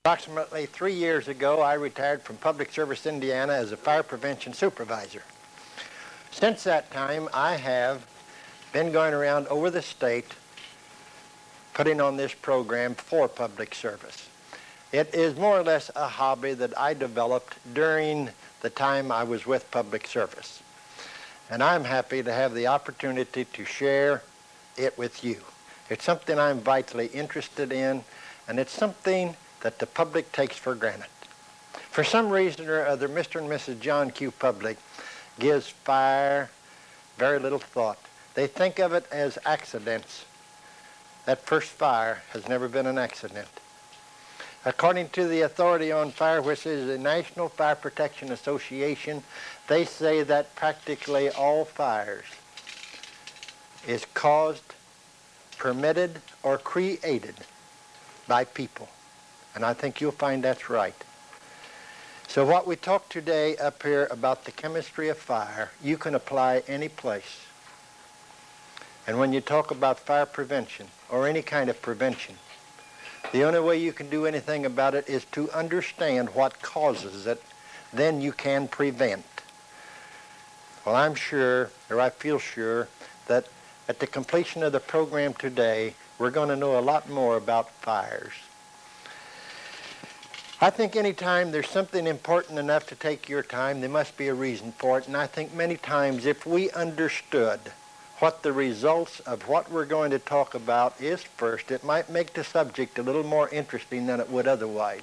Approximately 3 years ago, I retired from Public Service Indiana as a fire prevention supervisor. Since that time, I have been going around over the state putting on this program for public service. It is more or less a hobby that I developed during the time I was with public service. And I'm happy to have the opportunity to share it with you. It's something I'm vitally interested in, and it's something that the public takes for granted. For some reason or other, Mr. and Mrs. John Q. Public gives fire very little thought. They think of it as accidents. That first fire has never been an accident. According to the Authority on Fire, which is the National Fire Protection Association, they say that practically all fires is caused, permitted, or created by people. And I think you'll find that's right. So what we talk today up here about the chemistry of fire, you can apply any place. And when you talk about fire prevention, or any kind of prevention, the only way you can do anything about it is to understand what causes it. Then you can prevent. Well, I'm sure, or I feel sure, that at the completion of the program today, we're going to know a lot more about fires. I think any time there's something important enough to take your time, there must be a reason for it. And I think many times if we understood what the results of what we're going to talk about is first, it might make the subject a little more interesting than it would otherwise.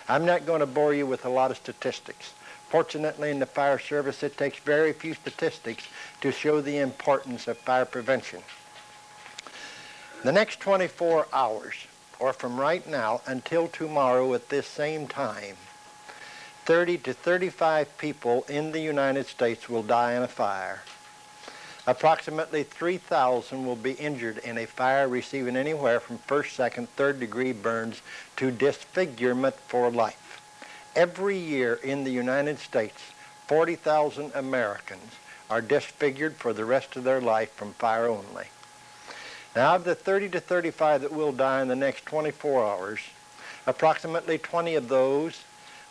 I'm not going to bore you with a lot of statistics. Fortunately, in the fire service, it takes very few statistics to show the importance of fire prevention. The next 24 hours, or from right now until tomorrow at this same time, 30 to 35 people in the United States will die in a fire. Approximately 3,000 will be injured in a fire, receiving anywhere from first, second, third degree burns to disfigurement for life. Every year in the United States, 40,000 Americans are disfigured for the rest of their life from fire only. Now, of the 30 to 35 that will die in the next 24 hours, approximately 20 of those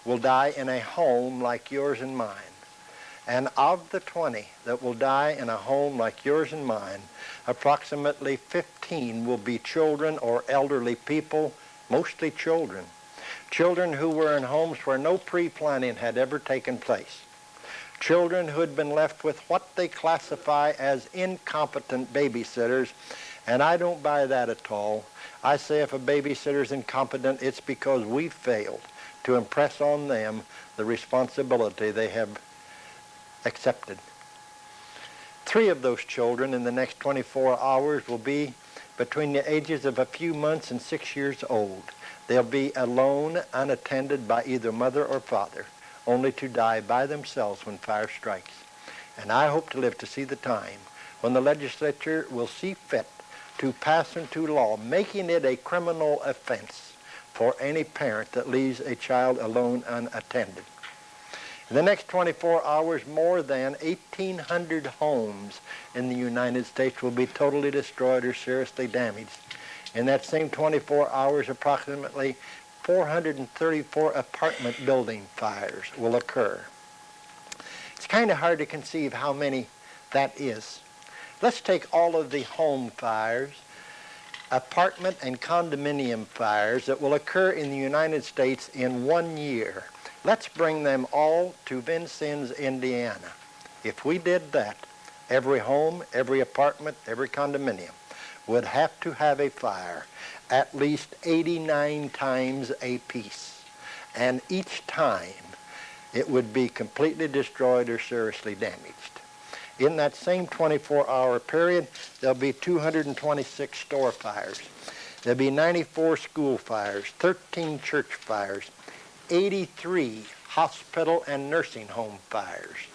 will die in a home like yours and mine. And of the 20 that will die in a home like yours and mine, approximately 15 will be children or elderly people, mostly children. Children who were in homes where no pre-planning had ever taken place. Children who had been left with what they classify as incompetent babysitters, and I don't buy that at all. I say if a babysitter is incompetent, it's because we failed to impress on them the responsibility they have accepted. 3 of those children in the next 24 hours will be between the ages of a few months and 6 years old. They'll be alone, unattended by either mother or father, only to die by themselves when fire strikes. And I hope to live to see the time when the legislature will see fit to pass into law, making it a criminal offense for any parent that leaves a child alone unattended. In the next 24 hours, more than 1,800 homes in the United States will be totally destroyed or seriously damaged. In that same 24 hours, approximately 434 apartment building fires will occur. It's kind of hard to conceive how many that is. Let's take all of the home fires, apartment and condominium fires that will occur in the United States in 1 year. Let's bring them all to Vincennes, Indiana. If we did that, every home, every apartment, every condominium would have to have a fire at least 89 times a piece. And each time it would be completely destroyed or seriously damaged. In that same 24-hour period, there'll be 226 store fires. There'll be 94 school fires, 13 church fires, 83 hospital and nursing home fires,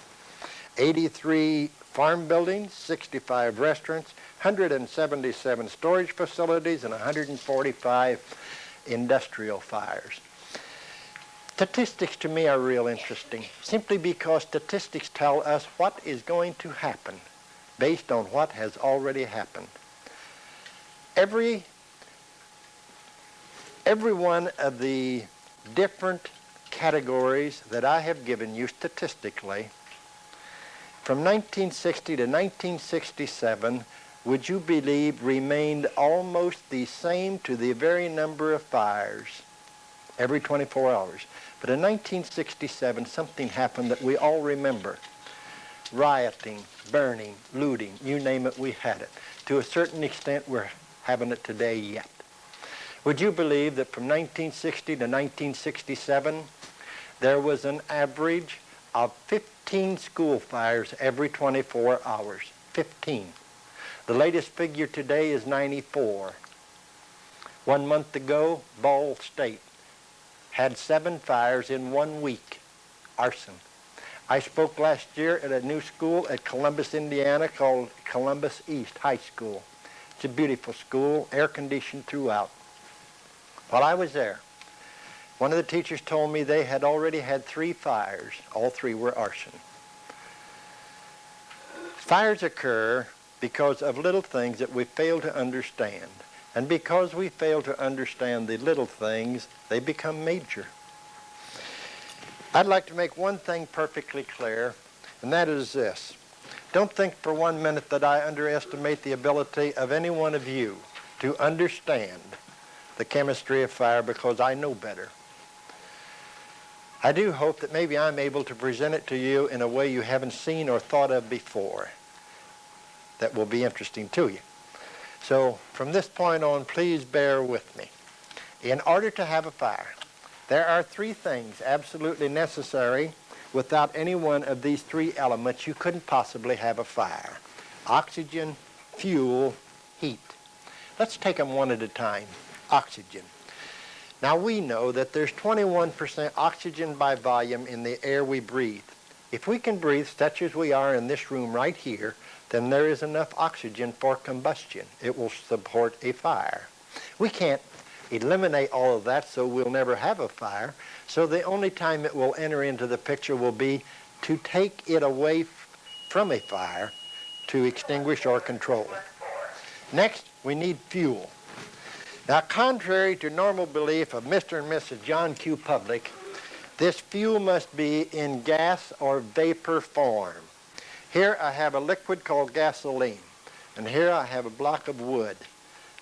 83 farm buildings, 65 restaurants, 177 storage facilities, and 145 industrial fires. Statistics to me are real interesting, simply because statistics tell us what is going to happen based on what has already happened. Every one of the different categories that I have given you statistically, from 1960 to 1967, would you believe remained almost the same to the very number of fires every 24 hours. But in 1967, something happened that we all remember. Rioting, burning, looting, you name it, we had it. To a certain extent, we're having it today yet. Would you believe that from 1960 to 1967, there was an average of 15 school fires every 24 hours? 15. The latest figure today is 94. 1 month ago, Ball State had 7 fires in 1 week. Arson. I spoke last year at a new school at Columbus, Indiana called Columbus East High School. It's a beautiful school, air-conditioned throughout. While I was there, one of the teachers told me they had already had 3 fires. All 3 were arson. Fires occur because of little things that we fail to understand. And because we fail to understand the little things, they become major. I'd like to make one thing perfectly clear, and that is this. Don't think for 1 minute that I underestimate the ability of any one of you to understand the chemistry of fire, because I know better. I do hope that maybe I'm able to present it to you in a way you haven't seen or thought of before that will be interesting to you. So from this point on, please bear with me. In order to have a fire, there are 3 things absolutely necessary. Without any one of these 3 elements, you couldn't possibly have a fire. Oxygen, fuel, heat. Let's take them one at a time. Oxygen. Now we know that there's 21% oxygen by volume in the air we breathe. If we can breathe such as we are in this room right here, then there is enough oxygen for combustion. It will support a fire. We can't eliminate all of that, so we'll never have a fire. So the only time it will enter into the picture will be to take it away from a fire to extinguish or control it. Next, we need fuel. Now, contrary to normal belief of Mr. and Mrs. John Q. Public, this fuel must be in gas or vapor form. Here I have a liquid called gasoline, and here I have a block of wood.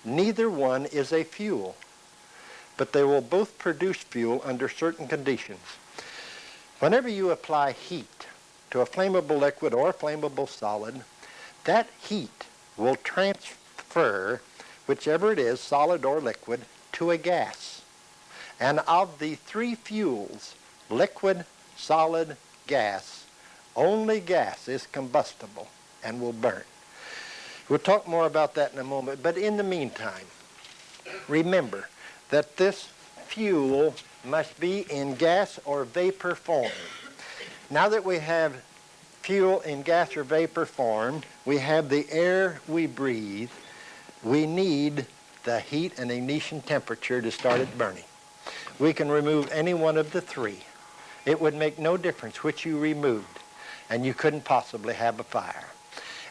Neither one is a fuel, but they will both produce fuel under certain conditions. Whenever you apply heat to a flammable liquid or a flammable solid, that heat will transfer, whichever it is, solid or liquid, to a gas. And of the 3 fuels, liquid, solid, gas, only gas is combustible and will burn. We'll talk more about that in a moment, but in the meantime, remember that this fuel must be in gas or vapor form. Now that we have fuel in gas or vapor form, we have the air we breathe. We need the heat and ignition temperature to start it burning. We can remove any one of the 3. It would make no difference which you removed, and you couldn't possibly have a fire.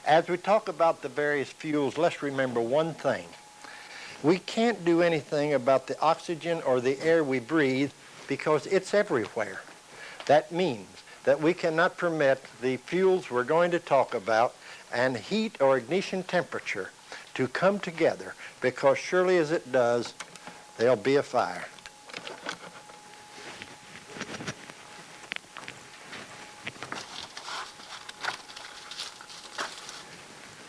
As we talk about the various fuels, let's remember one thing. We can't do anything about the oxygen or the air we breathe because it's everywhere. That means that we cannot permit the fuels we're going to talk about and heat or ignition temperature to come together, because surely as it does, there'll be a fire.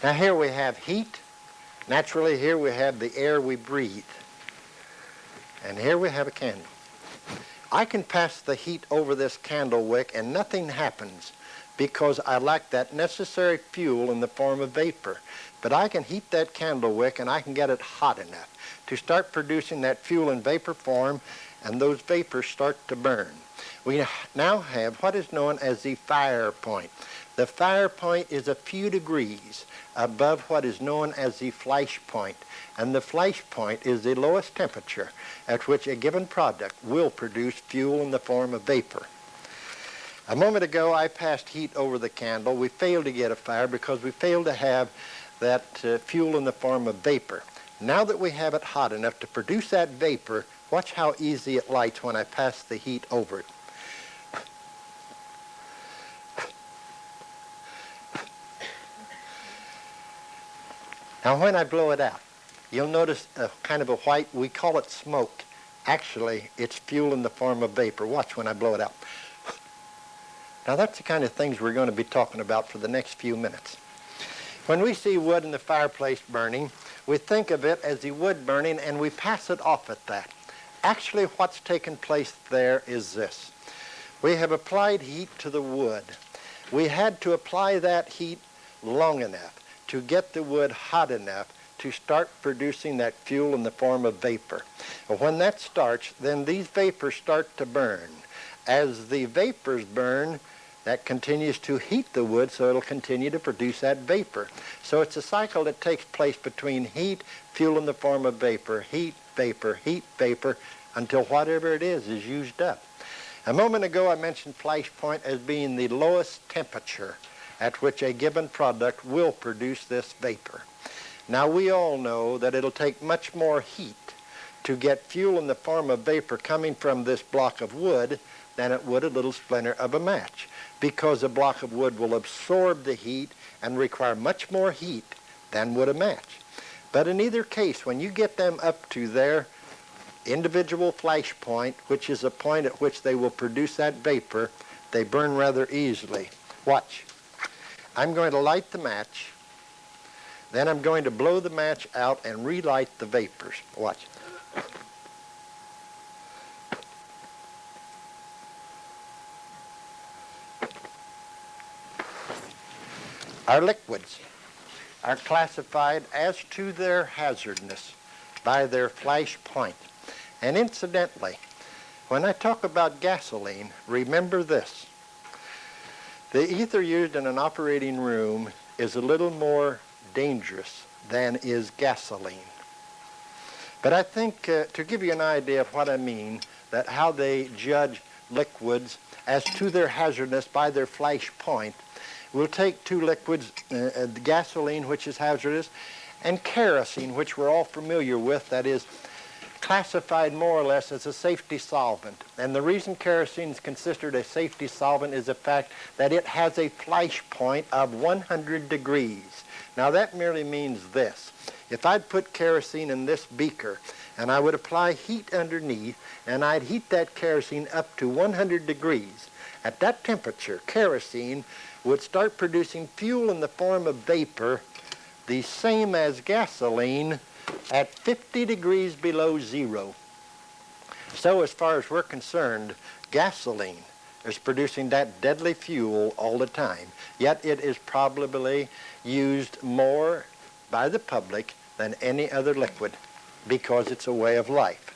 Now here we have heat. Naturally, here we have the air we breathe. And here we have a candle. I can pass the heat over this candle wick and nothing happens because I lack that necessary fuel in the form of vapor. But I can heat that candle wick and I can get it hot enough to start producing that fuel in vapor form, and those vapors start to burn. We now have what is known as the fire point. The fire point is a few degrees above what is known as the flash point, and the flash point is the lowest temperature at which a given product will produce fuel in the form of vapor. A moment ago I passed heat over the candle. We failed to get a fire because we failed to have that fuel in the form of vapor. Now that we have it hot enough to produce that vapor, Watch how easy it lights when I pass the heat over it. Now when I blow it out, you'll notice a kind of a white, we call it smoke. Actually, it's fuel in the form of vapor. Watch when I blow it out. Now that's the kind of things we're going to be talking about for the next few minutes. When we see wood in the fireplace burning, we think of it as the wood burning and we pass it off at that. Actually, what's taken place there is this. We have applied heat to the wood. We had to apply that heat long enough to get the wood hot enough to start producing that fuel in the form of vapor. When that starts, then these vapors start to burn. As the vapors burn, that continues to heat the wood, so it'll continue to produce that vapor. So it's a cycle that takes place between heat, fuel in the form of vapor, heat, vapor, until whatever it is used up. A moment ago I mentioned flash point as being the lowest temperature at which a given product will produce this vapor. Now we all know that it'll take much more heat to get fuel in the form of vapor coming from this block of wood than it would a little splinter of a match, because a block of wood will absorb the heat and require much more heat than would a match. But in either case, when you get them up to their individual flash point, which is a point at which they will produce that vapor, they burn rather easily. Watch. I'm going to light the match, then I'm going to blow the match out and relight the vapors. Watch. Our liquids are classified as to their hazardness by their flash point. And incidentally, when I talk about gasoline, remember this. The ether used in an operating room is a little more dangerous than is gasoline. But I think to give you an idea of what I mean, that how they judge liquids as to their hazardness by their flash point, we'll take two liquids, gasoline, which is hazardous, and kerosene, which we're all familiar with, that is classified more or less as a safety solvent. And the reason kerosene is considered a safety solvent is the fact that it has a flash point of 100 degrees. Now that merely means this. If I'd put kerosene in this beaker and I would apply heat underneath and I'd heat that kerosene up to 100 degrees, at that temperature, kerosene would start producing fuel in the form of vapor, the same as gasoline, at 50 degrees below zero. So as far as we're concerned, gasoline is producing that deadly fuel all the time, yet it is probably used more by the public than any other liquid because it's a way of life.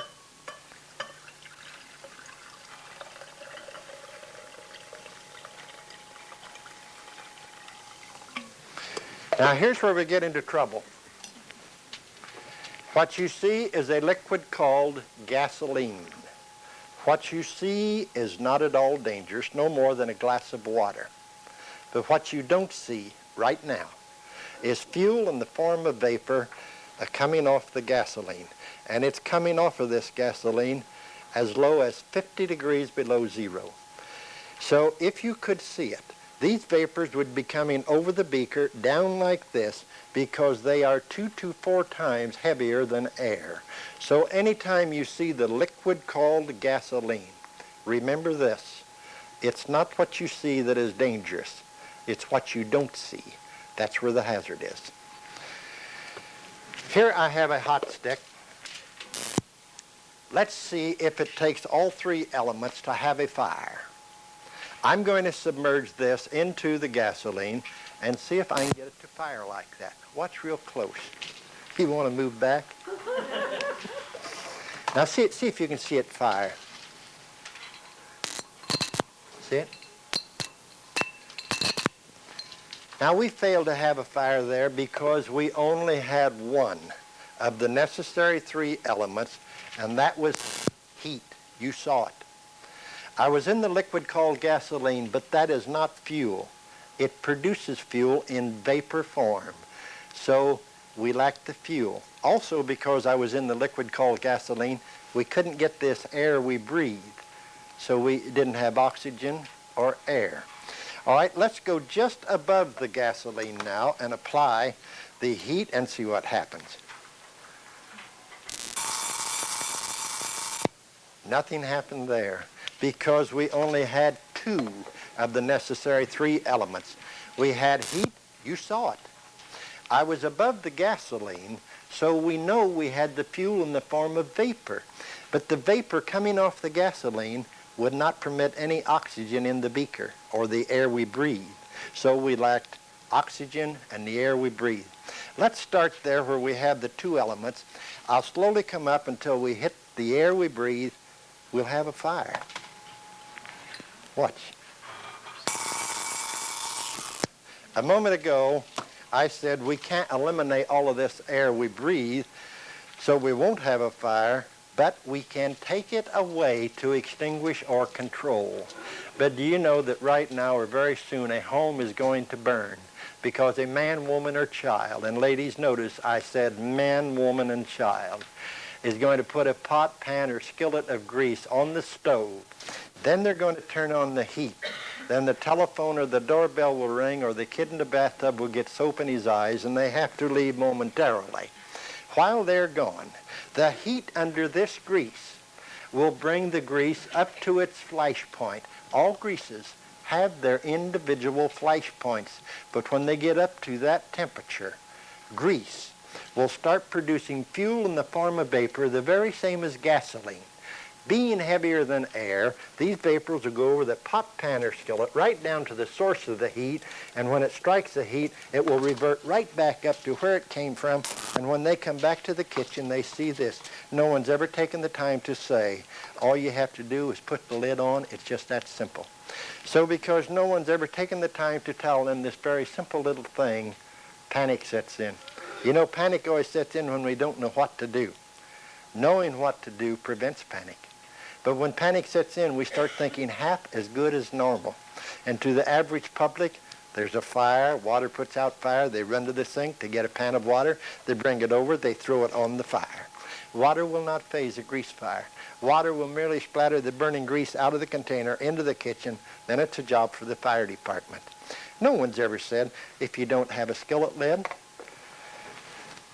Now here's where we get into trouble. What you see is a liquid called gasoline. What you see is not at all dangerous, no more than a glass of water. But what you don't see right now is fuel in the form of vapor coming off the gasoline. And it's coming off of this gasoline as low as 50 degrees below zero. So if you could see it, these vapors would be coming over the beaker down like this because they are 2 to 4 times heavier than air. So anytime you see the liquid called gasoline, remember this. It's not what you see that is dangerous. It's what you don't see. That's where the hazard is. Here I have a hot stick. Let's see if it takes all 3 elements to have a fire. I'm going to submerge this into the gasoline and see if I can get it to fire like that. Watch real close. You want to move back? Now see if you can see it fire. See it? Now we failed to have a fire there because we only had one of the necessary 3 elements, and that was heat. You saw it. I was in the liquid called gasoline, but that is not fuel. It produces fuel in vapor form. So we lacked the fuel. Also, because I was in the liquid called gasoline, we couldn't get this air we breathe. So we didn't have oxygen or air. All right, let's go just above the gasoline now and apply the heat and see what happens. Nothing happened there because we only had 2 of the necessary 3 elements. We had heat, you saw it. I was above the gasoline, so we know we had the fuel in the form of vapor. But the vapor coming off the gasoline would not permit any oxygen in the beaker or the air we breathe. So we lacked oxygen and the air we breathe. Let's start there where we have the 2 elements. I'll slowly come up until we hit the air we breathe. We'll have a fire. Watch. A moment ago, I said we can't eliminate all of this air we breathe, so we won't have a fire, but we can take it away to extinguish or control. But do you know that right now or very soon a home is going to burn because a man, woman, or child, and ladies notice I said man, woman, and child, is going to put a pot, pan, or skillet of grease on the stove. Then they're going to turn on the heat. Then the telephone or the doorbell will ring or the kid in the bathtub will get soap in his eyes and they have to leave momentarily. While they're gone, the heat under this grease will bring the grease up to its flash point. All greases have their individual flash points, but when they get up to that temperature, grease will start producing fuel in the form of vapor, the very same as gasoline. Being heavier than air, these vapors will go over the pot, pan, or skillet right down to the source of the heat, and when it strikes the heat, it will revert right back up to where it came from, and when they come back to the kitchen, they see this. No one's ever taken the time to say, all you have to do is put the lid on. It's just that simple. So because no one's ever taken the time to tell them this very simple little thing, panic sets in. You know, panic always sets in when we don't know what to do. Knowing what to do prevents panic. But when panic sets in, we start thinking half as good as normal. And to the average public, there's a fire, water puts out fire, they run to the sink to get a pan of water, they bring it over, they throw it on the fire. Water will not phase a grease fire. Water will merely splatter the burning grease out of the container into the kitchen, then it's a job for the fire department. No one's ever said, if you don't have a skillet lid,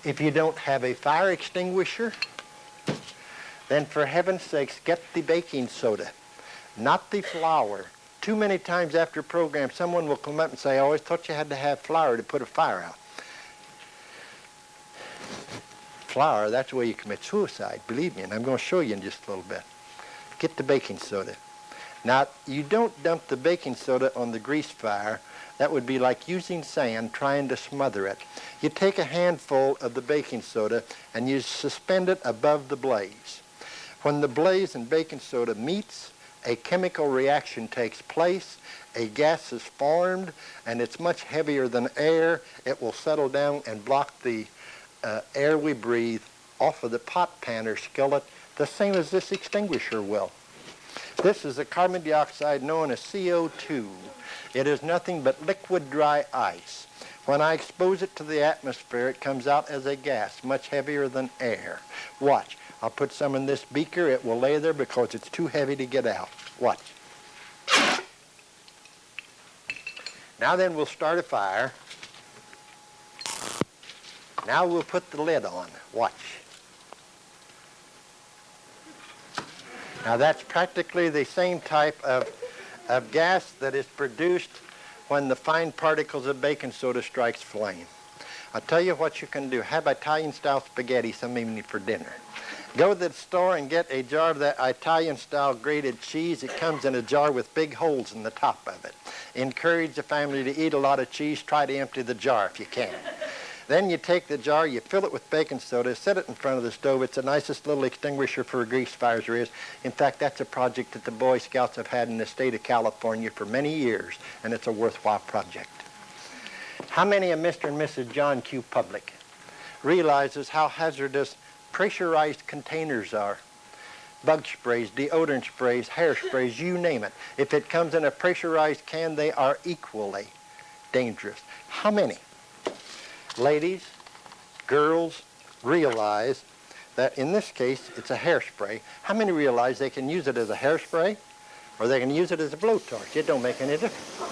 if you don't have a fire extinguisher, then for heaven's sakes, get the baking soda, not the flour. Too many times after program, someone will come up and say, I always thought you had to have flour to put a fire out. Flour, that's the way you commit suicide, believe me, and I'm going to show you in just a little bit. Get the baking soda. Now, you don't dump the baking soda on the grease fire. That would be like using sand trying to smother it. You take a handful of the baking soda and you suspend it above the blaze. When the blaze and baking soda meets, a chemical reaction takes place, a gas is formed, and it's much heavier than air. It will settle down and block the air we breathe off of the pot, pan, or skillet, the same as this extinguisher will. This is a carbon dioxide known as CO2. It is nothing but liquid dry ice. When I expose it to the atmosphere, it comes out as a gas, much heavier than air. Watch. I'll put some in this beaker. It will lay there because it's too heavy to get out. Watch. Now then, we'll start a fire. Now we'll put the lid on. Watch. Now that's practically the same type of gas that is produced when the fine particles of baking soda strikes flame. I'll tell you what you can do. Have Italian-style spaghetti some evening for dinner. Go to the store and get a jar of that Italian-style grated cheese. It comes in a jar with big holes in the top of it. Encourage the family to eat a lot of cheese. Try to empty the jar if you can. Then you take the jar, you fill it with baking soda, set it in front of the stove. It's the nicest little extinguisher for grease fires there is. In fact, that's a project that the Boy Scouts have had in the state of California for many years, and it's a worthwhile project. How many of Mr. and Mrs. John Q. Public realizes how hazardous pressurized containers are? Bug sprays, deodorant sprays, hair sprays, you name it. If it comes in a pressurized can, they are equally dangerous. How many? Ladies, girls realize that in this case it's a hairspray. How many realize they can use it as a hairspray or they can use it as a blowtorch? It don't make any difference.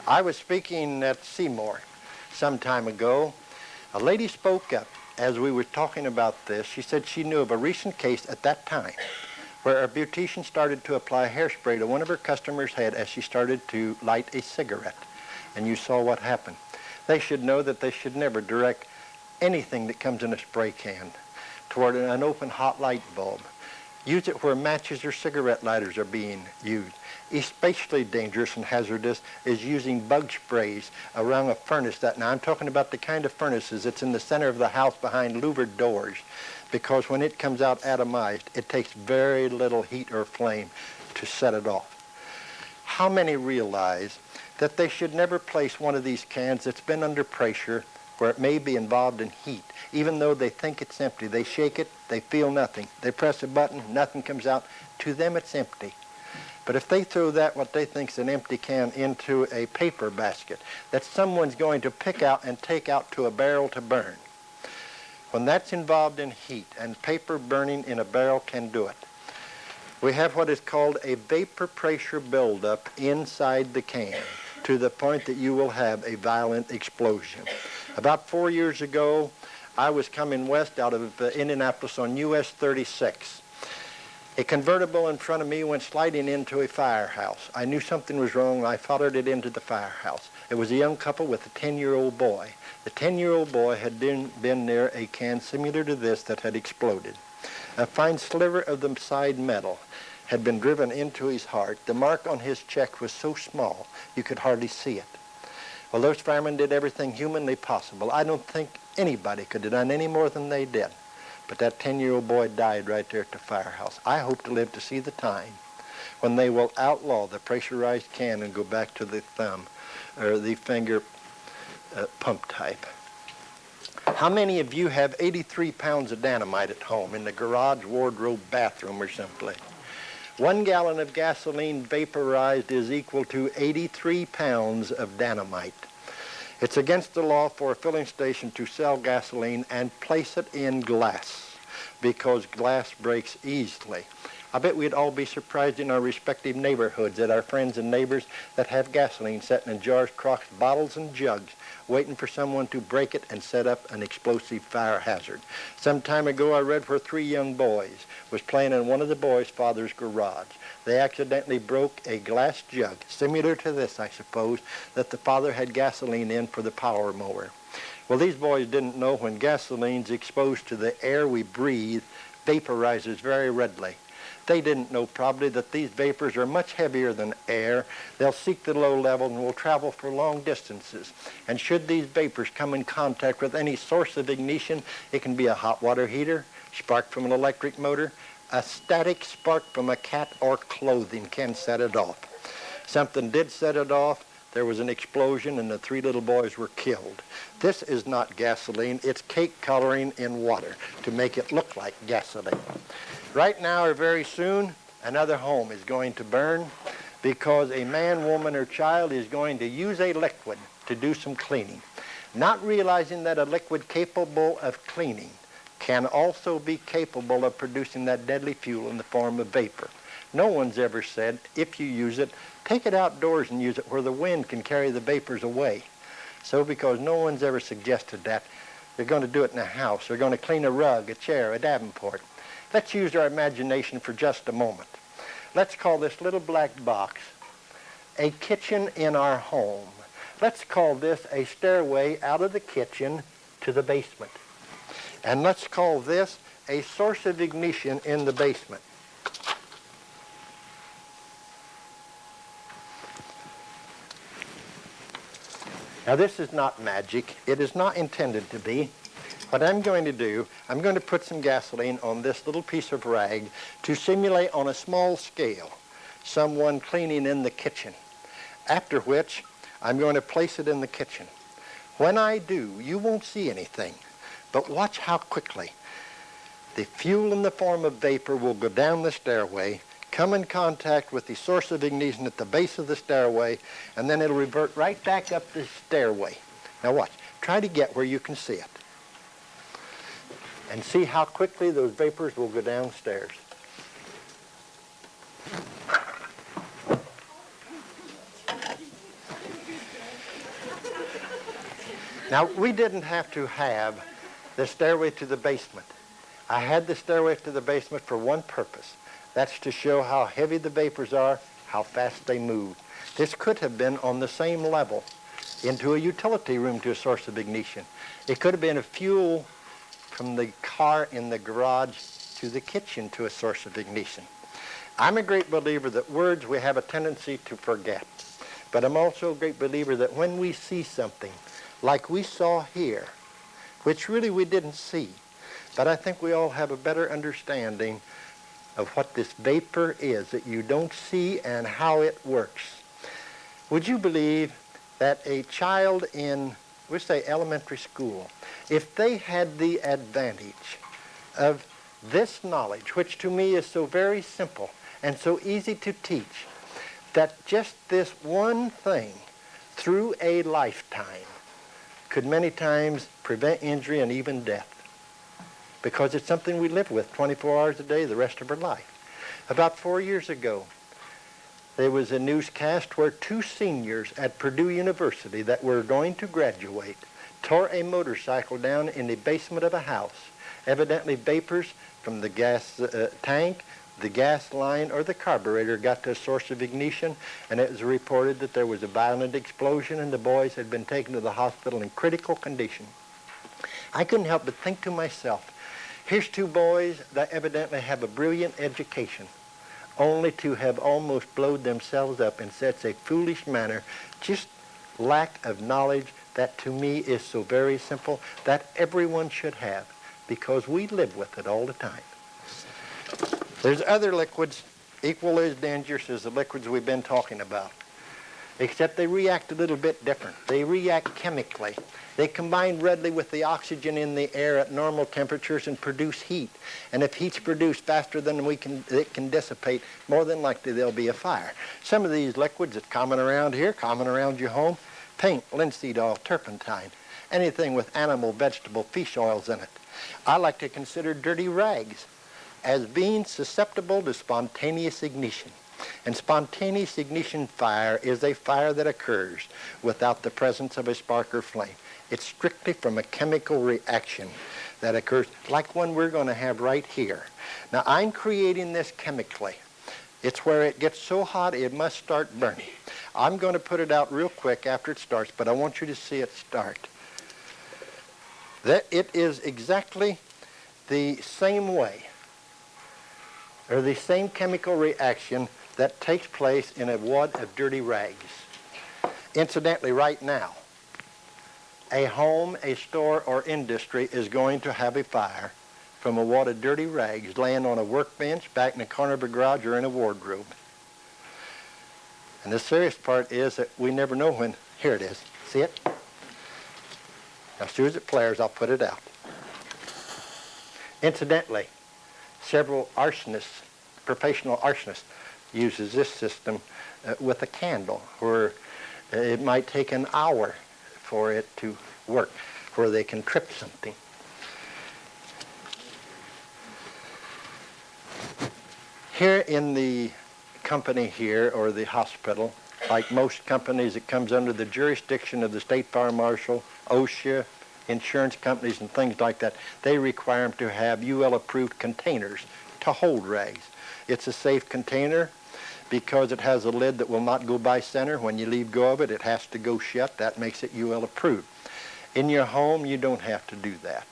I was speaking at Seymour some time ago. A lady spoke up as we were talking about this. She said she knew of a recent case at that time where a beautician started to apply hairspray to one of her customers' head as she started to light a cigarette. And you saw what happened. They should know that they should never direct anything that comes in a spray can toward an open hot light bulb. Use it where matches or cigarette lighters are being used. Especially dangerous and hazardous is using bug sprays around a furnace. Now I'm talking about the kind of furnaces that's in the center of the house behind louvered doors, because when it comes out atomized, it takes very little heat or flame to set it off. How many realize that they should never place one of these cans that's been under pressure where it may be involved in heat? Even though they think it's empty, they shake it, they feel nothing. They press a button, nothing comes out. To them, it's empty. But if they throw that, what they think is an empty can, into a paper basket that someone's going to pick out and take out to a barrel to burn, when that's involved in heat, and paper burning in a barrel can do it, we have what is called a vapor pressure buildup inside the can to the point that you will have a violent explosion. About 4 years ago, I was coming west out of Indianapolis on US 36. A convertible in front of me went sliding into a firehouse. I knew something was wrong. I followed it into the firehouse. It was a young couple with a 10-year-old boy. The 10-year-old boy had been near a can similar to this that had exploded. A fine sliver of the side metal had been driven into his heart. The mark on his cheek was so small you could hardly see it. Well, those firemen did everything humanly possible. I don't think anybody could have done any more than they did. But that 10-year-old boy died right there at the firehouse. I hope to live to see the time when they will outlaw the pressurized can and go back to the thumb or the finger pump type. How many of you have 83 pounds of dynamite at home in the garage, wardrobe, bathroom, or someplace? 1 gallon of gasoline vaporized is equal to 83 pounds of dynamite. It's against the law for a filling station to sell gasoline and place it in glass because glass breaks easily. I bet we'd all be surprised in our respective neighborhoods at our friends and neighbors that have gasoline sitting in jars, crocks, bottles, and jugs, waiting for someone to break it and set up an explosive fire hazard. Some time ago I read where 3 young boys was playing in one of the boys' father's garage. They accidentally broke a glass jug, similar to this, I suppose, that the father had gasoline in for the power mower. Well, these boys didn't know when gasoline's exposed to the air we breathe, vaporizes very readily. They didn't know probably that these vapors are much heavier than air. They'll seek the low level and will travel for long distances. And should these vapors come in contact with any source of ignition, it can be a hot water heater, spark from an electric motor, a static spark from a cat or clothing can set it off. Something did set it off. There was an explosion and the 3 little boys were killed. This is not gasoline. It's cake coloring in water to make it look like gasoline. Right now or very soon, another home is going to burn because a man, woman, or child is going to use a liquid to do some cleaning, not realizing that a liquid capable of cleaning can also be capable of producing that deadly fuel in the form of vapor. No one's ever said, if you use it, take it outdoors and use it where the wind can carry the vapors away. So because no one's ever suggested that, they're going to do it in a house. They're going to clean a rug, a chair, a davenport. Let's use our imagination for just a moment. Let's call this little black box a kitchen in our home. Let's call this a stairway out of the kitchen to the basement. And let's call this a source of ignition in the basement. Now this is not magic. It is not intended to be. What I'm going to do, I'm going to put some gasoline on this little piece of rag to simulate on a small scale someone cleaning in the kitchen, after which I'm going to place it in the kitchen. When I do, you won't see anything, but watch how quickly the fuel in the form of vapor will go down the stairway, come in contact with the source of ignition at the base of the stairway, and then it'll revert right back up the stairway. Now watch. Try to get where you can see it. And see how quickly those vapors will go downstairs. Now, we didn't have to have the stairway to the basement. I had the stairway to the basement for one purpose. That's to show how heavy the vapors are, how fast they move. This could have been on the same level into a utility room to a source of ignition. It could have been a fuel from the car in the garage to the kitchen to a source of ignition. I'm a great believer that words we have a tendency to forget. But I'm also a great believer that when we see something, like we saw here, which really we didn't see, but I think we all have a better understanding of what this vapor is that you don't see and how it works. Would you believe that a child in, we say, elementary school, if they had the advantage of this knowledge, which to me is so very simple and so easy to teach, that just this one thing through a lifetime could many times prevent injury and even death, because it's something we live with 24 hours a day the rest of our life. About 4 years ago, there was a newscast where 2 seniors at Purdue University that were going to graduate tore a motorcycle down in the basement of a house. Evidently vapors from the gas tank, the gas line, or the carburetor got to a source of ignition, and it was reported that there was a violent explosion and the boys had been taken to the hospital in critical condition. I couldn't help but think to myself, here's 2 boys that evidently have a brilliant education, only to have almost blowed themselves up in such a foolish manner, just lack of knowledge that to me is so very simple, that everyone should have, because we live with it all the time. There's other liquids equally as dangerous as the liquids we've been talking about, except they react a little bit different. They react chemically. They combine readily with the oxygen in the air at normal temperatures and produce heat. And if heat's produced faster than it can dissipate, more than likely there'll be a fire. Some of these liquids that's common around here, common around your home, paint, linseed oil, turpentine, anything with animal, vegetable, fish oils in it. I like to consider dirty rags as being susceptible to spontaneous ignition. And spontaneous ignition fire is a fire that occurs without the presence of a spark or flame. It's strictly from a chemical reaction that occurs, like one we're going to have right here. Now, I'm creating this chemically. It's where it gets so hot it must start burning. I'm going to put it out real quick after it starts, but I want you to see it start. That it is exactly the same way, or the same chemical reaction that takes place in a wad of dirty rags. Incidentally, right now, a home, a store, or industry is going to have a fire from a wad of dirty rags laying on a workbench, back in the corner of a garage, or in a wardrobe. And the serious part is that we never know when. Here it is. See it? Now, as soon as it flares, I'll put it out. Incidentally, several arsonists, professional arsonists, uses this system with a candle, where it might take an hour for it to work, where they can trip something. Here in the company here, or the hospital, like most companies, it comes under the jurisdiction of the State Fire Marshal, OSHA, insurance companies, and things like that. They require them to have UL-approved containers to hold rags. It's a safe container because it has a lid that will not go by center. When you leave go of it, it has to go shut. That makes it UL approved. In your home, you don't have to do that.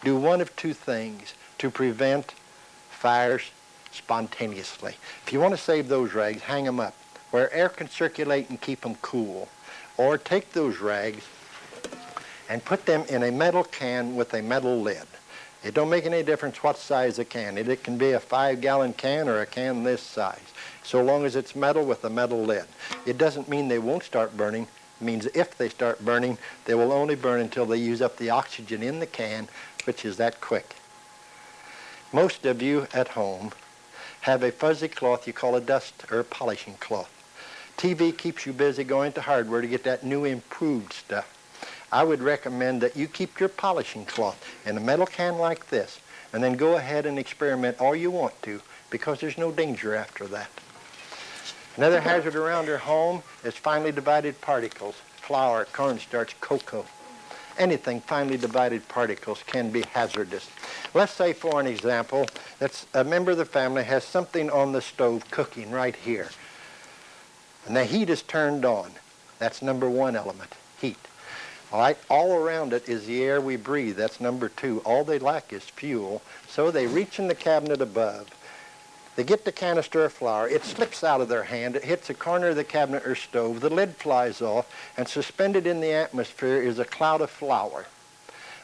Do one of 2 things to prevent fires spontaneously. If you want to save those rags, hang them up where air can circulate and keep them cool. Or take those rags and put them in a metal can with a metal lid. It don't make any difference what size a can. It can be a 5-gallon can or a can this size, so long as it's metal with a metal lid. It doesn't mean they won't start burning. It means if they start burning, they will only burn until they use up the oxygen in the can, which is that quick. Most of you at home have a fuzzy cloth you call a dust or polishing cloth. TV keeps you busy going to hardware to get that new improved stuff. I would recommend that you keep your polishing cloth in a metal can like this, and then go ahead and experiment all you want to, because there's no danger after that. Another hazard around our home is finely divided particles. Flour, cornstarch, cocoa. Anything finely divided particles can be hazardous. Let's say, for an example, that a member of the family has something on the stove cooking right here, and the heat is turned on. That's number one element, heat. All right, all around it is the air we breathe. That's number two. All they lack is fuel, so they reach in the cabinet above. They get the canister of flour. It slips out of their hand. It hits a corner of the cabinet or stove. The lid flies off, and suspended in the atmosphere is a cloud of flour.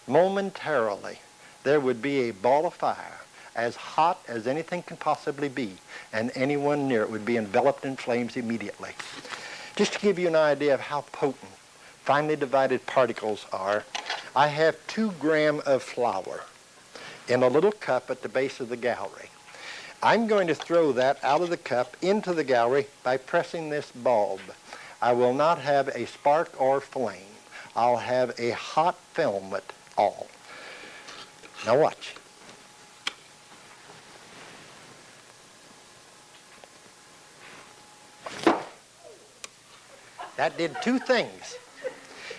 Momentarily, there would be a ball of fire, as hot as anything can possibly be, and anyone near it would be enveloped in flames immediately. Just to give you an idea of how potent finely divided particles are, I have 2 grams of flour in a little cup at the base of the gallery. I'm going to throw that out of the cup into the gallery by pressing this bulb. I will not have a spark or flame. I'll have a hot filament all. Now watch. That did 2 things.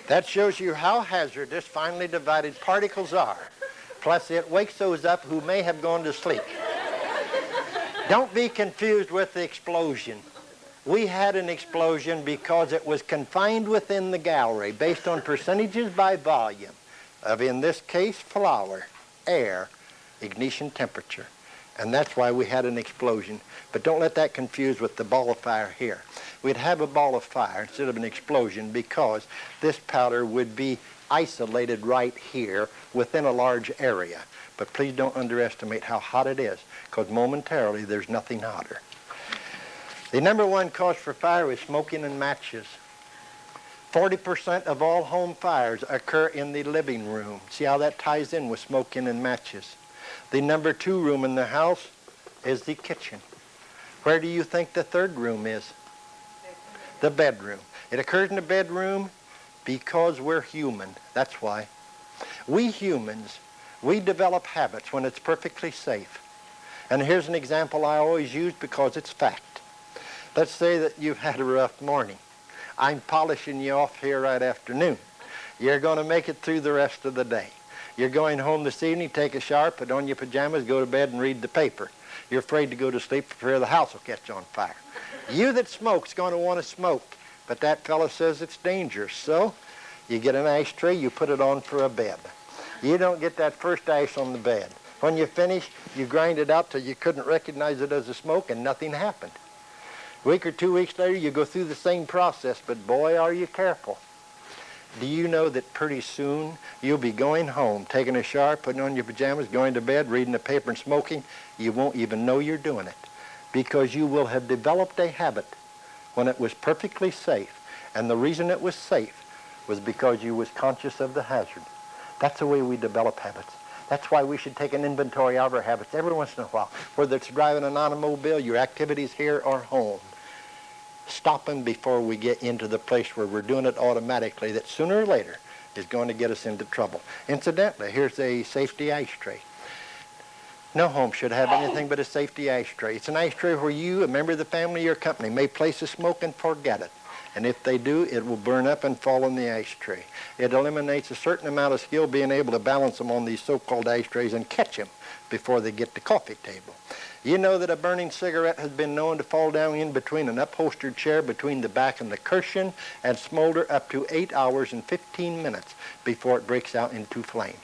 That shows you how hazardous finely divided particles are. Plus it wakes those up who may have gone to sleep. Don't be confused with the explosion. We had an explosion because it was confined within the gallery based on percentages by volume of, in this case, flour, air, ignition temperature. And that's why we had an explosion. But don't let that confuse with the ball of fire here. We'd have a ball of fire instead of an explosion because this powder would be isolated right here within a large area. But please don't underestimate how hot it is, because momentarily there's nothing hotter. The number one cause for fire is smoking and matches. 40% of all home fires occur in the living room. See how that ties in with smoking and matches. The number 2 room in the house is the kitchen. Where do you think the 3rd room is? The bedroom. It occurs in the bedroom because we're human. That's why. We humans, we develop habits when it's perfectly safe. And here's an example I always use because it's fact. Let's say that you've had a rough morning. I'm polishing you off here right afternoon. You're going to make it through the rest of the day. You're going home this evening, take a shower, put on your pajamas, go to bed and read the paper. You're afraid to go to sleep for fear the house will catch on fire. You that smoke's going to want to smoke, but that fellow says it's dangerous. So you get an ashtray, you put it on for a bed. You don't get that first ash on the bed. When you finish, you grind it out till you couldn't recognize it as a smoke and nothing happened. A week or 2 weeks later, you go through the same process, but boy, are you careful. Do you know that pretty soon you'll be going home, taking a shower, putting on your pajamas, going to bed, reading the paper and smoking? You won't even know you're doing it because you will have developed a habit when it was perfectly safe. And the reason it was safe was because you was conscious of the hazard. That's the way we develop habits. That's why we should take an inventory of our habits every once in a while, whether it's driving an automobile, your activities here or home. Stop them before we get into the place where we're doing it automatically that sooner or later is going to get us into trouble. Incidentally, here's a safety ashtray. No home should have anything but a safety ashtray. It's an ashtray where you, a member of the family, or company, may place a smoke and forget it. And if they do, it will burn up and fall in the ashtray. It eliminates a certain amount of skill being able to balance them on these so-called ashtrays and catch them before they get to the coffee table. You know that a burning cigarette has been known to fall down in between an upholstered chair between the back and the cushion and smolder up to 8 hours and 15 minutes before it breaks out into flame.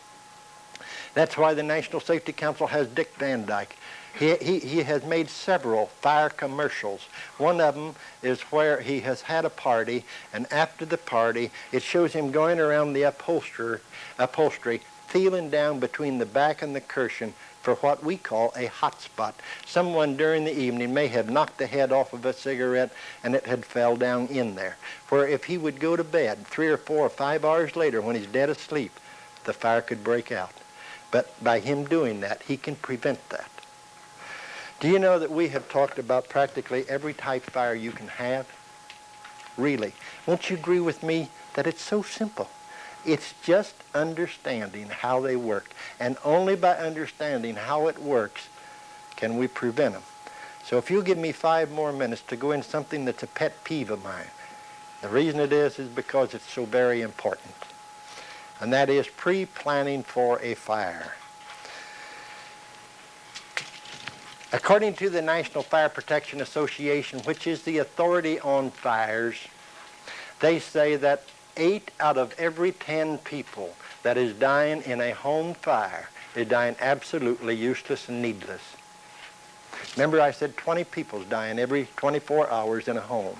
That's why the National Safety Council has Dick Van Dyke. He has made several fire commercials. One of them is where he has had a party, and after the party, it shows him going around the upholstery, feeling down between the back and the cushion for what we call a hot spot. Someone during the evening may have knocked the head off of a cigarette and it had fell down in there. Where if he would go to bed 3 or 4 or 5 hours later when he's dead asleep, the fire could break out. But by him doing that, he can prevent that. Do you know that we have talked about practically every type of fire you can have? Really. Won't you agree with me that it's so simple? It's just understanding how they work. And only by understanding how it works can we prevent them. So if you'll give me 5 more minutes to go into something that's a pet peeve of mine. The reason it is because it's so very important. And that is pre-planning for a fire. According to the National Fire Protection Association, which is the authority on fires, they say that 8 out of every 10 people that is dying in a home fire is dying absolutely useless and needless. Remember I said 20 people's dying every 24 hours in a home.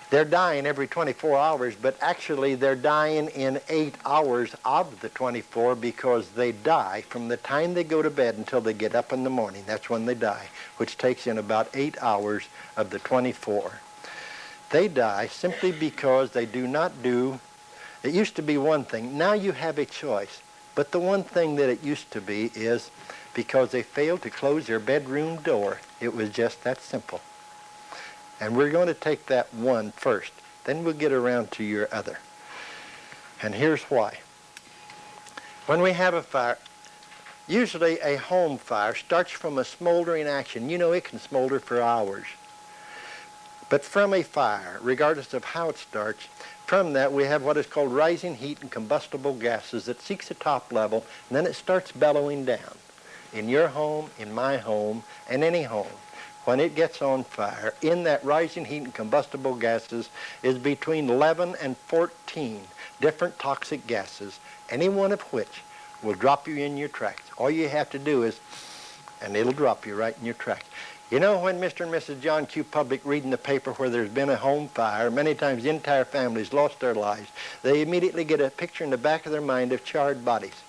They're dying every 24 hours, but actually they're dying in 8 hours of the 24 because they die from the time they go to bed until they get up in the morning. That's when they die, which takes in about 8 hours of the 24. They die simply because they do not do, it used to be one thing. Now you have a choice. But the one thing that it used to be is because they failed to close their bedroom door. It was just that simple. And we're going to take that one first. Then we'll get around to your other. And here's why. When we have a fire, usually a home fire starts from a smoldering action. You know, it can smolder for hours. But from a fire, regardless of how it starts, from that we have what is called rising heat and combustible gases that seeks a top level, and then it starts bellowing down. In your home, in my home, and any home, when it gets on fire, in that rising heat and combustible gases is between 11 and 14 different toxic gases, any one of which will drop you in your tracks. All you have to do is, and it'll drop you right in your tracks. You know, when Mr. and Mrs. John Q. Public read in the paper where there's been a home fire, many times the entire family's lost their lives, they immediately get a picture in the back of their mind of charred bodies.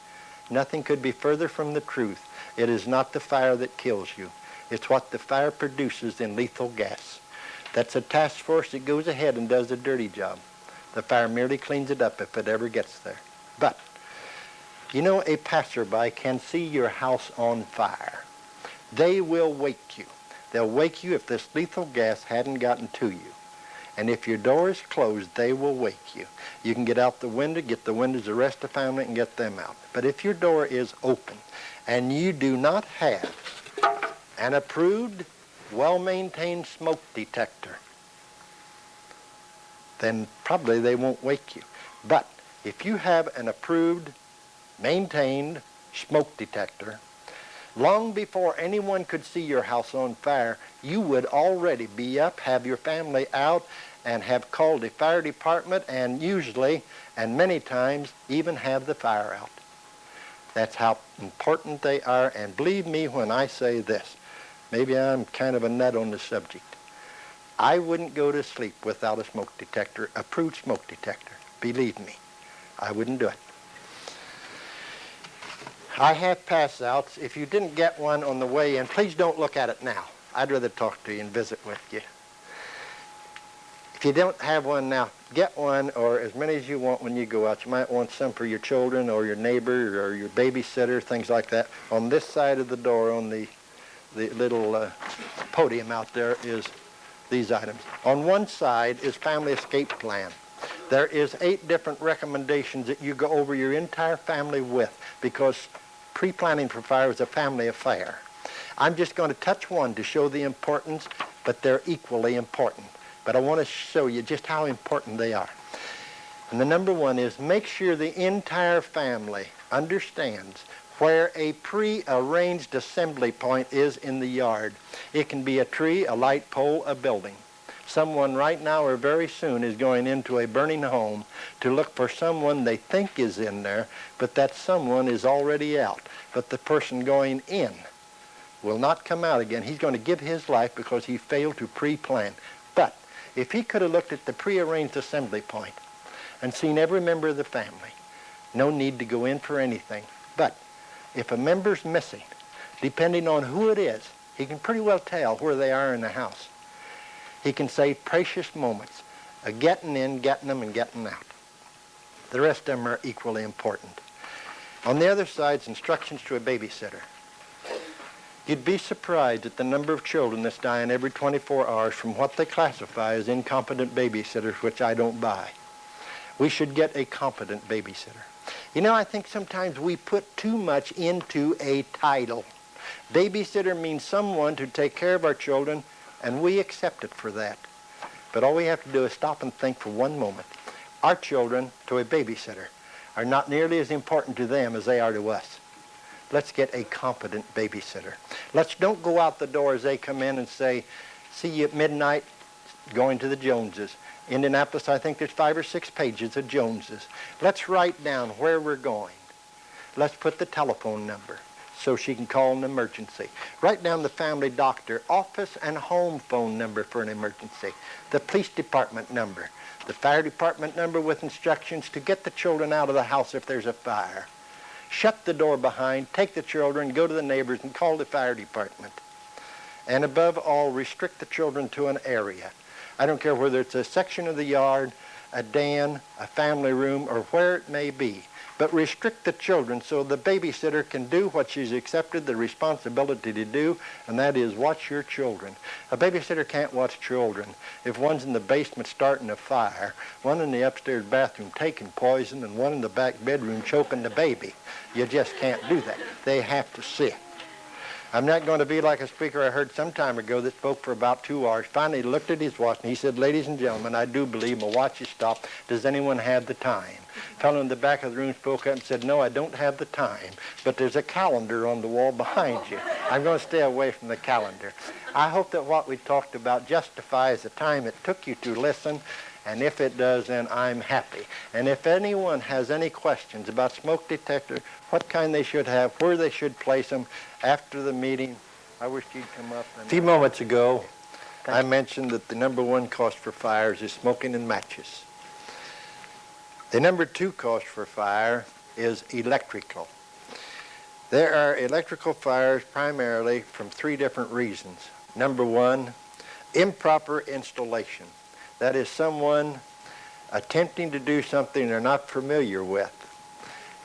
Nothing could be further from the truth. It is not the fire that kills you. It's what the fire produces in lethal gas. That's a task force that goes ahead and does a dirty job. The fire merely cleans it up if it ever gets there. But, you know, a passerby can see your house on fire. They will wake you. They'll wake you if this lethal gas hadn't gotten to you. And if your door is closed, they will wake you. You can get out the window, get the windows of the rest of the family, and get them out. But if your door is open and you do not have an approved, well-maintained smoke detector, then probably they won't wake you. But if you have an approved, maintained smoke detector, long before anyone could see your house on fire, you would already be up, have your family out, and have called the fire department, and usually, and many times, even have the fire out. That's how important they are, and believe me when I say this. Maybe I'm kind of a nut on the subject. I wouldn't go to sleep without a smoke detector, approved smoke detector. Believe me, I wouldn't do it. I have pass-outs. If you didn't get one on the way in, please don't look at it now. I'd rather talk to you and visit with you. If you don't have one now, get one, or as many as you want when you go out. You might want some for your children or your neighbor or your babysitter, things like that. On this side of the door, on the little podium out there, is these items. On one side is family escape plan. There is 8 different recommendations that you go over your entire family with, because pre-planning for fire is a family affair. I'm just going to touch one to show the importance, but they're equally important. But I want to show you just how important they are. And the number one is make sure the entire family understands where a pre-arranged assembly point is in the yard. It can be a tree, a light pole, a building. Someone right now or very soon is going into a burning home to look for someone they think is in there, but that someone is already out. But the person going in will not come out again. He's going to give his life because he failed to pre-plan. But if he could have looked at the pre-arranged assembly point and seen every member of the family, no need to go in for anything. But if a member's missing, depending on who it is, he can pretty well tell where they are in the house. He can save precious moments of getting in, getting them, and getting out. The rest of them are equally important. On the other side is instructions to a babysitter. You'd be surprised at the number of children that's dying every 24 hours from what they classify as incompetent babysitters, which I don't buy. We should get a competent babysitter. You know, I think sometimes we put too much into a title. Babysitter means someone to take care of our children, and we accept it for that. But all we have to do is stop and think for one moment. Our children, to a babysitter, are not nearly as important to them as they are to us. Let's get a competent babysitter. Don't go out the door as they come in and say, see you at midnight going to the Joneses. Indianapolis, I think there's 5 or 6 pages of Joneses. Let's write down where we're going. Let's put the telephone number so she can call an emergency. Write down the family doctor, office and home phone number for an emergency, the police department number, the fire department number with instructions to get the children out of the house if there's a fire. Shut the door behind, take the children, go to the neighbors and call the fire department. And above all, restrict the children to an area. I don't care whether it's a section of the yard, a den, a family room, or where it may be. But restrict the children so the babysitter can do what she's accepted the responsibility to do, and that is watch your children. A babysitter can't watch children. If one's in the basement starting a fire, one in the upstairs bathroom taking poison, and one in the back bedroom choking the baby, you just can't do that. They have to sit. I'm not going to be like a speaker I heard some time ago that spoke for about 2 hours. Finally, he looked at his watch and he said, ladies and gentlemen, I do believe my watch is stopped. Does anyone have the time? A fellow in the back of the room spoke up and said, no, I don't have the time, but there's a calendar on the wall behind you. I'm going to stay away from the calendar. I hope that what we talked about justifies the time it took you to listen, and if it does, then I'm happy. And if anyone has any questions about smoke detector, what kind they should have, where they should place them after the meeting, I wish you'd come up. A few moments ago, I mentioned that the number 1 cost for fires is smoking and matches. The number 2 cost for fire is electrical. There are electrical fires primarily from 3 different reasons. Number 1, improper installation. That is someone attempting to do something they're not familiar with.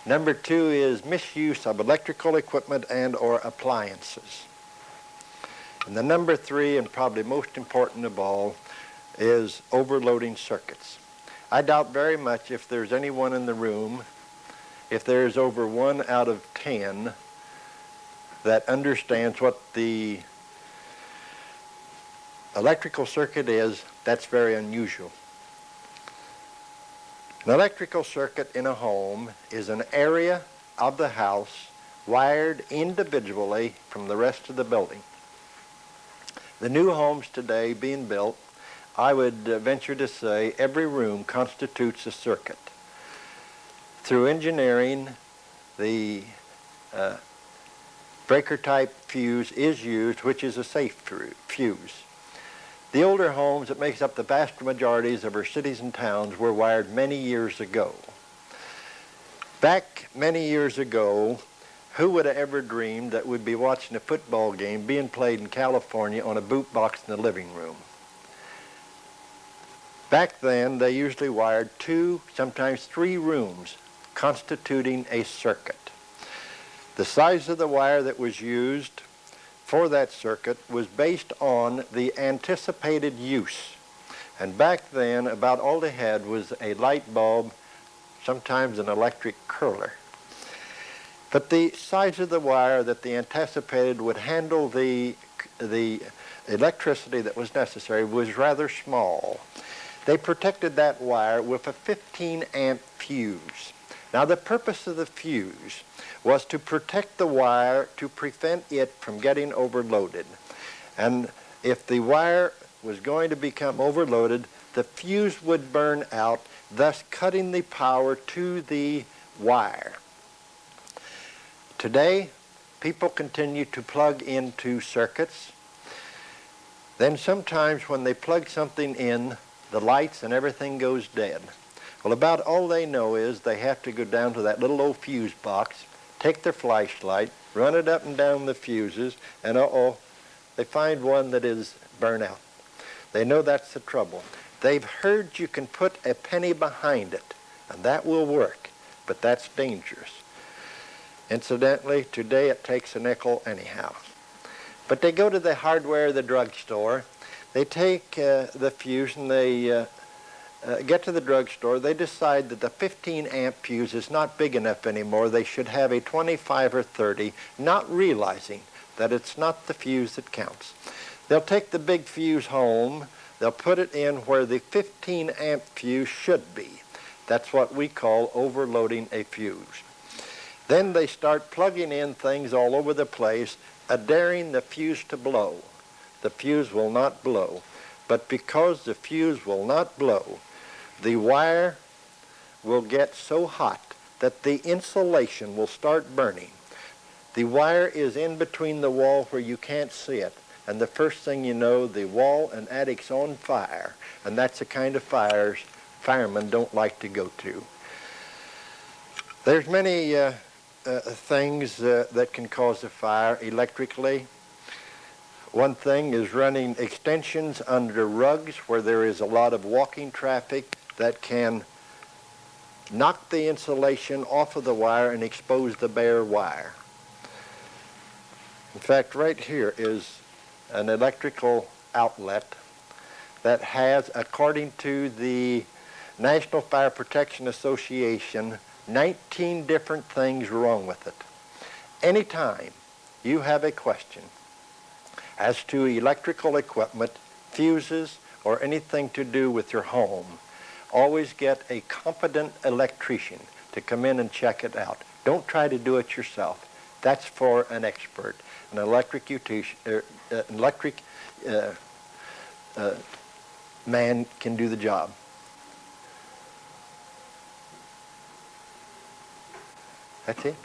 Number 2 is misuse of electrical equipment and or appliances. And the number 3, and probably most important of all, is overloading circuits. I doubt very much if there's anyone in the room, if there's over 1 out of 10 that understands what the electrical circuit is. That's very unusual. An electrical circuit in a home is an area of the house wired individually from the rest of the building. The new homes today being built, I would venture to say every room constitutes a circuit. Through engineering, the breaker type fuse is used, which is a safe fuse. The older homes that makes up the vast majorities of our cities and towns were wired many years ago. Back many years ago, who would have ever dreamed that we'd be watching a football game being played in California on a boot box in the living room? Back then, they usually wired 2, sometimes 3 rooms, constituting a circuit. The size of the wire that was used for that circuit was based on the anticipated use. And back then, about all they had was a light bulb, sometimes an electric curler. But the size of the wire that they anticipated would handle the electricity that was necessary was rather small. They protected that wire with a 15-amp fuse. Now, the purpose of the fuse was to protect the wire to prevent it from getting overloaded. And if the wire was going to become overloaded, the fuse would burn out, thus cutting the power to the wire. Today, people continue to plug into circuits. Then sometimes when they plug something in, the lights and everything goes dead. Well, about all they know is they have to go down to that little old fuse box, take their flashlight, run it up and down the fuses, and they find one that is burnt out. They know that's the trouble. They've heard you can put a penny behind it, and that will work, but that's dangerous. Incidentally, today it takes a nickel anyhow. But they go to the hardware, the drugstore, they take the fuse and they get to the drugstore, they decide that the 15 amp fuse is not big enough anymore. They should have a 25 or 30, not realizing that it's not the fuse that counts. They'll take the big fuse home. They'll put it in where the 15 amp fuse should be. That's what we call overloading a fuse. Then they start plugging in things all over the place, daring the fuse to blow. The fuse will not blow. But because the fuse will not blow, the wire will get so hot that the insulation will start burning. The wire is in between the wall where you can't see it, and the first thing you know, the wall and attic's on fire, and that's the kind of fires firemen don't like to go to. There's many things that can cause a fire electrically. One thing is running extensions under rugs where there is a lot of walking traffic that can knock the insulation off of the wire and expose the bare wire. In fact, right here is an electrical outlet that has, according to the National Fire Protection Association, 19 different things wrong with it. Anytime you have a question as to electrical equipment, fuses, or anything to do with your home, always get a competent electrician to come in and check it out. Don't try to do it yourself. That's for an expert. An electric man can do the job. That's it.